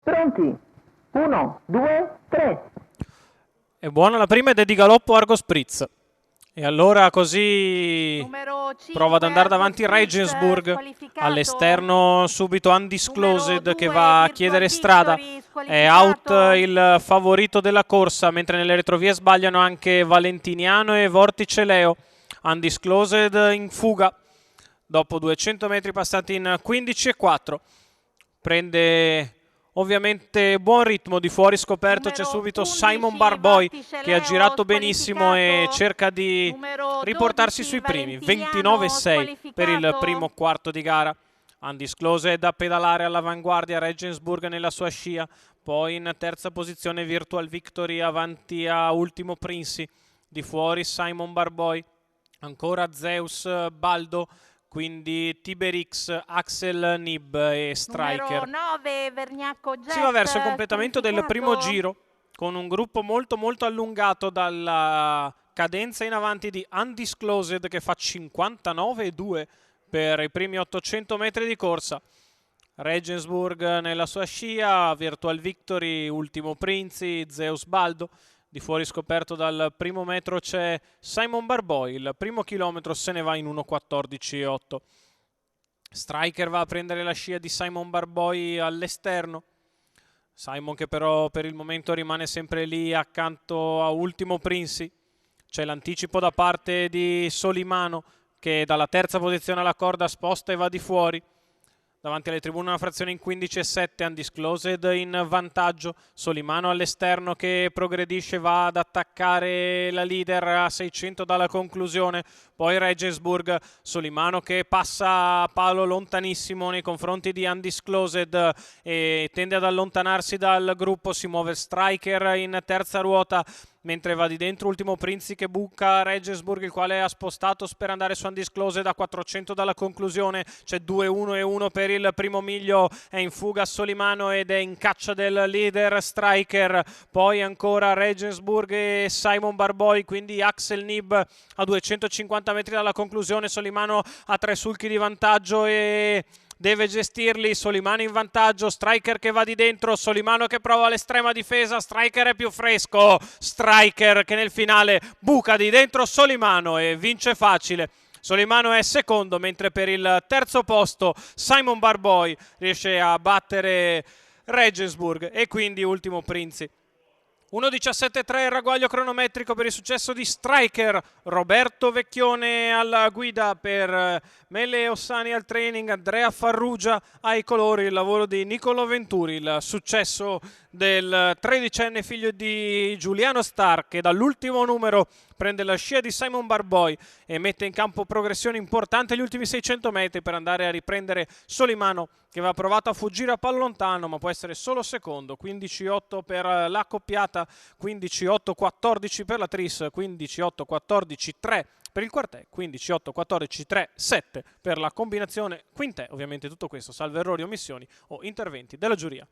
Pronti? 1, 2, 3. È buona la prima ed è di galoppo Argo Spritz. E allora così Numero 5, prova ad andare Argo davanti Spritz, Regensburg. squalificato. All'esterno subito Undisclosed Numero che 2, va a Virtual chiedere strada. Victory, È out squalificato. il favorito della corsa, mentre nelle retrovie sbagliano anche Valentiniano e Vortice Leo. Undisclosed in fuga dopo 200 metri passati in 15,4. Prende ovviamente buon ritmo di fuori scoperto. C'è Numero subito 11, Simon Barboy Vortice che ha Leo, girato benissimo e squalificato. cerca di Numero riportarsi 12, sui primi. Valentiniano, 29,6 per il squalificato. primo quarto di gara. Undisclosed da pedalare all'avanguardia, Regensburg nella sua scia. Poi in terza posizione Virtual Victory avanti a Ultimo Princi. Di fuori Simon Barboy, ancora Zeus Baldo, quindi Tiberix, Axel Nib e Striker. Numero 9, Vergnacco Jet, Si va verso il completamento del primo squalificato. giro con un gruppo molto allungato dalla cadenza in avanti di Undisclosed che fa 59,2 per i primi 800 metri di corsa. Regensburg nella sua scia, Virtual Victory, Ultimo Princi, Zeus Baldo. Di fuori scoperto dal primo metro c'è Simon Barboy, il primo chilometro se ne va in 1,14,8. Striker va a prendere la scia di Simon Barboy all'esterno. Simon che però per il momento rimane sempre lì accanto a Ultimo Princi. C'è l'anticipo da parte di Solimano che dalla terza posizione alla corda sposta e va di fuori. Davanti alle tribune una frazione in 15,7, Undisclosed in vantaggio. Solimano all'esterno che progredisce, va ad attaccare la leader a 600 dalla conclusione. Poi Regensburg, Solimano che passa a palo lontanissimo nei confronti di Undisclosed e tende ad allontanarsi dal gruppo. Si muove Striker in terza ruota, mentre va di dentro Ultimo Princi che buca Regensburg, il quale ha spostato per andare su Undisclosed a 400 dalla conclusione. C'è 2-1-1 per il primo miglio, è in fuga Solimano ed è in caccia del leader Striker. Poi ancora Regensburg e Simon Barboy, quindi Axel Nib a 250 metri dalla conclusione. Solimano ha 3 sulchi di vantaggio e deve gestirli. Solimano in vantaggio, Striker che va di dentro, Solimano che prova l'estrema difesa, Striker è più fresco, Striker che nel finale buca di dentro Solimano e vince facile. Solimano è secondo, mentre per il terzo posto Simon Barboy riesce a battere Regensburg e quindi Ultimo Princi. 1.17.3 il ragguaglio cronometrico per il successo di Striker. Roberto Vecchione alla guida, per Mele Ossani al training, Andrea Farrugia ai colori, il lavoro di Nicolo Venturi, il successo del tredicenne figlio di Giuliano Star che dall'ultimo numero prende la scia di Simon Barboy e mette in campo progressione importante agli ultimi 600 metri per andare a riprendere Solimano che aveva provato a fuggire a palo lontano ma può essere solo secondo. 15-8 per la coppiata, 15-8-14 per la tris, 15-8-14-3 per il quartè, 15-8-14-3-7 per la combinazione quintè. Ovviamente tutto questo salvo errori, omissioni o interventi della giuria.